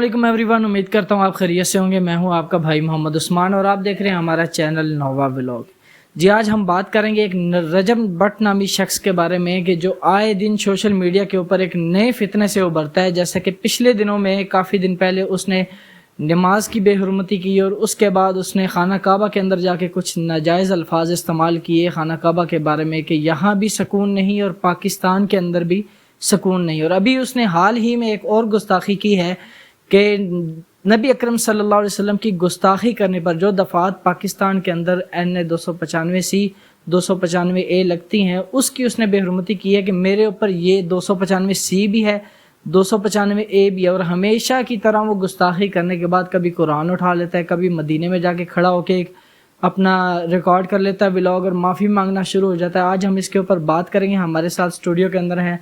علیکم ایوریون، امید کرتا ہوں آپ خیریت سے ہوں گے۔ میں ہوں آپ کا بھائی محمد عثمان اور آپ دیکھ رہے ہیں ہمارا چینل نووا ولاگ۔ جی آج ہم بات کریں گے ایک رجب بٹ نامی شخص کے بارے میں کہ جو آئے دن سوشل میڈیا کے اوپر ایک نئے فتنے سے ابھرتا ہے، جیسا کہ پچھلے دنوں میں کافی دن پہلے اس نے نماز کی بے حرمتی کی اور اس کے بعد اس نے خانہ کعبہ کے اندر جا کے کچھ ناجائز الفاظ استعمال کیے خانہ کعبہ کے بارے میں کہ یہاں بھی سکون نہیں اور پاکستان کے اندر بھی سکون نہیں۔ اور ابھی اس نے حال ہی میں ایک اور گستاخی کی ہے کہ نبی اکرم صلی اللہ علیہ وسلم کی گستاخی کرنے پر جو دفعات پاکستان کے اندر این 295C 295A لگتی ہیں اس کی اس نے بے حرمتی کی ہے کہ میرے اوپر یہ 295C بھی ہے 295A بھی ہے۔ اور ہمیشہ کی طرح وہ گستاخی کرنے کے بعد کبھی قرآن اٹھا لیتا ہے، کبھی مدینے میں جا کے کھڑا ہو کے اپنا ریکارڈ کر لیتا ہے ولاگ اور معافی مانگنا شروع ہو جاتا ہے۔ آج ہم اس کے اوپر بات کریں گے۔ ہمارے ساتھ اسٹوڈیو کے اندر ہیں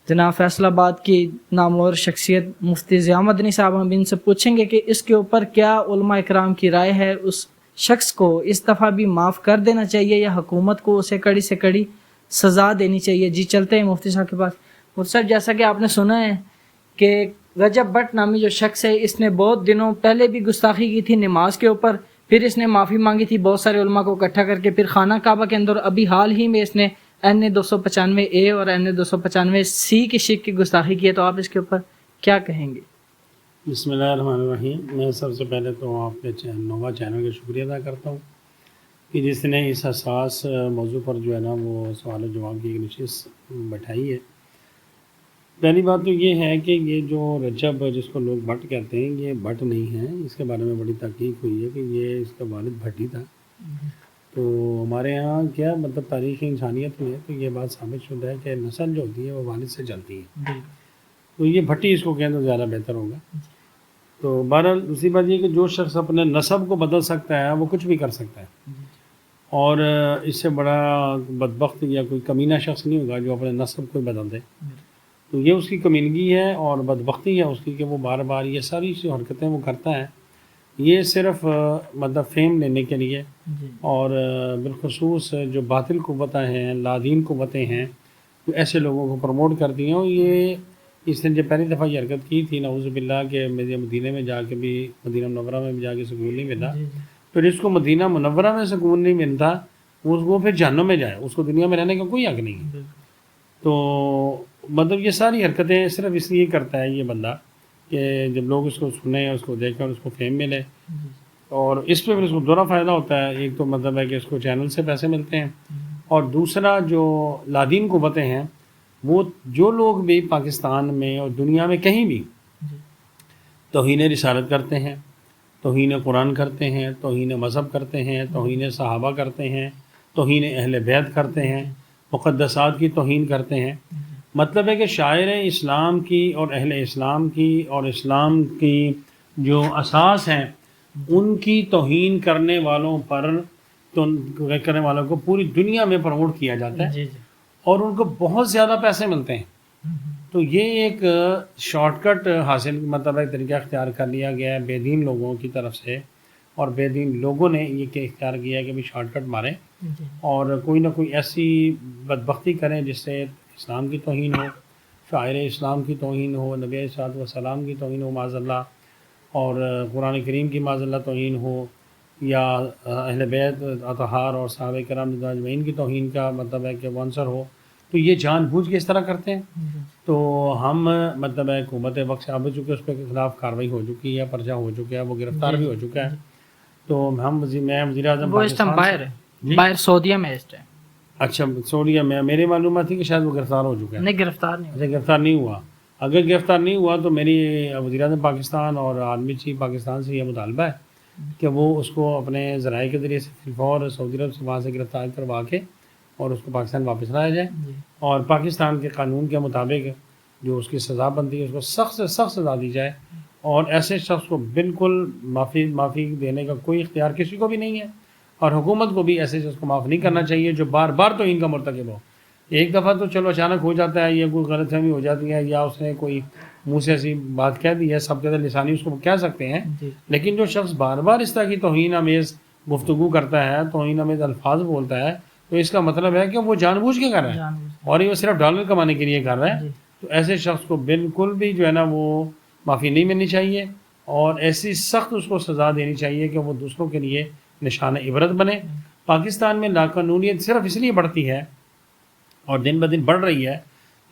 جناب فیصل آباد کی نامور شخصیت مفتی ضیاء مدنی صاحب۔ ہم ان سے پوچھیں گے کہ اس کے اوپر کیا علماء اکرام کی رائے ہے، اس شخص کو اس دفعہ بھی معاف کر دینا چاہیے یا حکومت کو اسے کڑی سے کڑی سزا دینی چاہیے۔ جی چلتے ہیں مفتی صاحب کے پاس۔ مفتی صاحب جیسا کہ آپ نے سنا ہے کہ رجب بٹ نامی جو شخص ہے اس نے بہت دنوں پہلے بھی گستاخی کی تھی نماز کے اوپر، پھر اس نے معافی مانگی تھی بہت سارے علماء کو اکٹھا کر کے، پھر خانہ کعبہ کے اندر ابھی حال ہی میں اس نے این 295A اور این 295C کی شک کی گستاخی کی ہے۔ تو آپ اس کے اوپر کیا کہیں گے؟ بسم اللہ الرحمن الرحیم۔ میں سب سے پہلے تو آپ کے نووا چینل کا شکریہ ادا کرتا ہوں کہ جس نے اس حساس موضوع پر جو ہے نا وہ سوال و جواب کی ایک نشست بٹھائی ہے۔ پہلی بات تو یہ ہے کہ یہ جو رجب جس کو لوگ بٹ کہتے ہیں یہ بٹ نہیں ہے، اس کے بارے میں بڑی تحقیق ہوئی ہے کہ یہ اس کا والد بھٹی تھا۔ تو ہمارے ہاں کیا مطلب تاریخ انسانیت میں تو یہ بات ثابت شدہ ہے کہ نسل جو ہوتی ہے وہ والد سے چلتی ہے، تو یہ بھٹی اس کو کہیں تو زیادہ بہتر ہوگا۔ تو بہرحال دوسری بات یہ کہ جو شخص اپنے نسب کو بدل سکتا ہے وہ کچھ بھی کر سکتا ہے، اور اس سے بڑا بدبخت یا کوئی کمینہ شخص نہیں ہوگا جو اپنے نسب کو بدل دے۔ تو یہ اس کی کمینگی ہے اور بدبختی ہے اس کی کہ وہ بار بار یہ ساری جو حرکتیں وہ کرتا ہے، یہ صرف مطلب فیم لینے کے لیے، اور بالخصوص جو باطل قوتیں ہیں لادین قوتیں ہیں تو ایسے لوگوں کو پروموٹ کرتی ہیں۔ اور یہ اس نے جب پہلی دفعہ یہ حرکت کی تھی نعوذ باللہ کہ مجھے مدینہ میں جا کے بھی مدینہ منورہ میں بھی جا کے سکون نہیں ملا، پھر اس کو مدینہ منورہ میں سکون نہیں ملتا اس کو پھر جہنم میں جائے، اس کو دنیا میں رہنے کا کوئی حق نہیں ہے۔ تو مطلب یہ ساری حرکتیں صرف اس لیے کرتا ہے یہ بندہ کہ جب لوگ اس کو سنیں اس کو دیکھیں اور اس کو فیم ملے، اور اس پہ پھر اس کو دورہ فائدہ ہوتا ہے۔ ایک تو مطلب ہے کہ اس کو چینل سے پیسے ملتے ہیں، اور دوسرا جو لادین قوتیں ہیں وہ جو لوگ بھی پاکستان میں اور دنیا میں کہیں بھی توہین رسالت کرتے ہیں، توہین قرآن کرتے ہیں، توہین مذہب کرتے ہیں، توہین صحابہ کرتے ہیں، توہین اہل بیت کرتے ہیں، مقدسات کی توہین کرتے ہیں، مطلب ہے کہ شاعر اسلام کی اور اہل اسلام کی اور اسلام کی جو اساس ہیں ان کی توہین کرنے والوں پر کرنے والوں کو پوری دنیا میں پروموٹ کیا جاتا ہے، اور ان کو بہت زیادہ پیسے ملتے ہیں۔ تو یہ ایک شارٹ کٹ حاصل مطلب ایک طریقہ اختیار کر لیا گیا ہے بے دین لوگوں کی طرف سے، اور بے دین لوگوں نے یہ کہ اختیار کیا ہے کہ بھی شارٹ کٹ ماریں اور کوئی نہ کوئی ایسی بدبختی کریں جس سے اسلام کی توہین ہو، شاعر اسلام کی توہین ہو، نبی علیہ الصلوۃ والسلام کی توہین ہو معاذ اللہ، اور قرآن کریم کی معاذ اللہ توہین ہو، یا اہل بیت اطہار اور صحابہ کرام رضوان اجمعین کی توہین کا مطلب ہے کہ وہ عنصر ہو۔ تو یہ جان بوجھ کے اس طرح کرتے ہیں۔ تو ہم مطلب ہے حکومت وقت سے اب چونکہ اس کے خلاف کارروائی ہو چکی ہے، پرچہ ہو چکا ہے، وہ گرفتار بھی ہو چکا ہے۔ تو میں وزیر اعظم وہ اس ٹائم باہر ہے، باہر سعودیہ میں اس ٹائم۔ اچھا سعودیہ میں، میری معلومات تھی کہ شاید وہ گرفتار ہو چکا ہے۔ نہیں گرفتار نہیں اچھا گرفتار نہیں ہوا۔ اگر گرفتار نہیں ہوا تو میری وزیر اعظم پاکستان اور عالمی چیف پاکستان سے یہ مطالبہ ہے کہ وہ اس کو اپنے ذرائع کے ذریعے سے فوراً سعودی عرب سے وہاں سے گرفتار کروا کے اور اس کو پاکستان واپس لایا جائے، اور پاکستان کے قانون کے مطابق جو اس کی سزا بنتی ہے اس کو سخت سے سخت سزا دی جائے، اور ایسے شخص کو بالکل معافی دینے کا کوئی اختیار کسی کو بھی نہیں ہے، اور حکومت کو بھی ایسے شخص کو معاف نہیں کرنا چاہیے جو بار بار تو ان کا مرتکب ہو۔ ایک دفعہ تو چلو اچانک ہو جاتا ہے، یہ کوئی غلط فہمی ہو جاتی ہے یا اس نے کوئی منہ سے ایسی بات کہہ دی ہے، سب کے لسانی اس کو کہہ سکتے ہیں، لیکن جو شخص بار بار اس طرح کی توہین آمیز گفتگو کرتا ہے، توہین آمیز الفاظ بولتا ہے، تو اس کا مطلب ہے کہ وہ جان بوجھ کے کر رہا ہے اور یہ صرف ڈالر کمانے کے لیے کر رہا ہے۔ تو ایسے شخص کو بالکل بھی جو ہے نا وہ معافی نہیں ملنی چاہیے، اور ایسی سخت اس کو سزا دینی چاہیے کہ وہ دوسروں کے لیے نشان عبرت بنے۔ پاکستان میں لاقانونیت صرف اس لیے بڑھتی ہے اور دن بہ دن بڑھ رہی ہے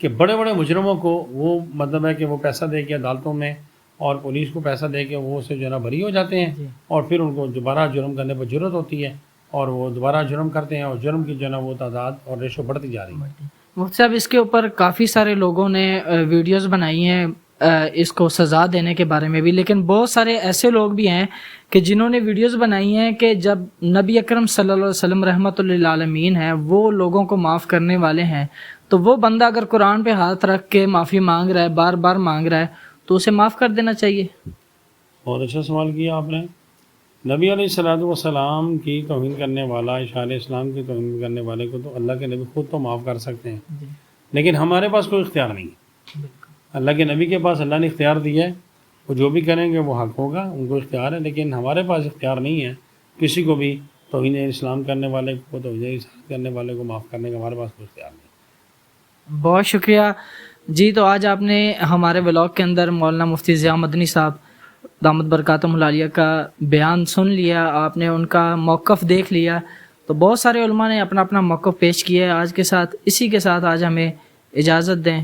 کہ بڑے بڑے مجرموں کو وہ مطلب ہے کہ وہ پیسہ دے کے عدالتوں میں اور پولیس کو پیسہ دے کے وہ اسے جو ہے نا بری ہو جاتے ہیں، اور پھر ان کو دوبارہ جرم کرنے پر جرت ہوتی ہے اور وہ دوبارہ جرم کرتے ہیں، اور جرم کی جو ہے نا وہ تعداد اور ریشو بڑھتی جا رہی ہے۔ مفتی صاحب اس کے اوپر کافی سارے لوگوں نے ویڈیوز بنائی ہیں اس کو سزا دینے کے بارے میں بھی، لیکن بہت سارے ایسے لوگ بھی ہیں کہ جنہوں نے ویڈیوز بنائی ہیں کہ جب نبی اکرم صلی اللہ علیہ وسلم رحمۃ للعالمین ہیں، وہ لوگوں کو معاف کرنے والے ہیں، تو وہ بندہ اگر قرآن پہ ہاتھ رکھ کے معافی مانگ رہا ہے، بار بار مانگ رہا ہے، تو اسے معاف کر دینا چاہیے۔ بہت اچھا سوال کیا آپ نے۔ نبی علیہ الصلوۃ والسلام کی توہین کرنے والا، اشاعہ اسلام کی توہین کرنے والے کو تو اللہ کے نبی خود تو معاف کر سکتے ہیں، لیکن ہمارے پاس کوئی اختیار نہیں ہے۔ اللہ کے نبی کے پاس اللہ نے اختیار دیا ہے، وہ جو بھی کریں گے وہ حق ہوگا، ان کو اختیار ہے، لیکن ہمارے پاس اختیار نہیں ہے کسی کو بھی توہین اسلام کرنے والے کو، توہین اسلام کرنے والے کو معاف کرنے کا ہمارے پاس کوئی اختیار نہیں۔ بہت شکریہ جی۔ تو آج آپ نے ہمارے ولاگ کے اندر مولانا مفتی ضیاء مدنی صاحب دامت برکاتہم العالیہ کا بیان سن لیا، آپ نے ان کا موقف دیکھ لیا، تو بہت سارے علماء نے اپنا اپنا موقف پیش کیا ہے۔ آج کے ساتھ اسی کے ساتھ آج ہمیں اجازت دیں۔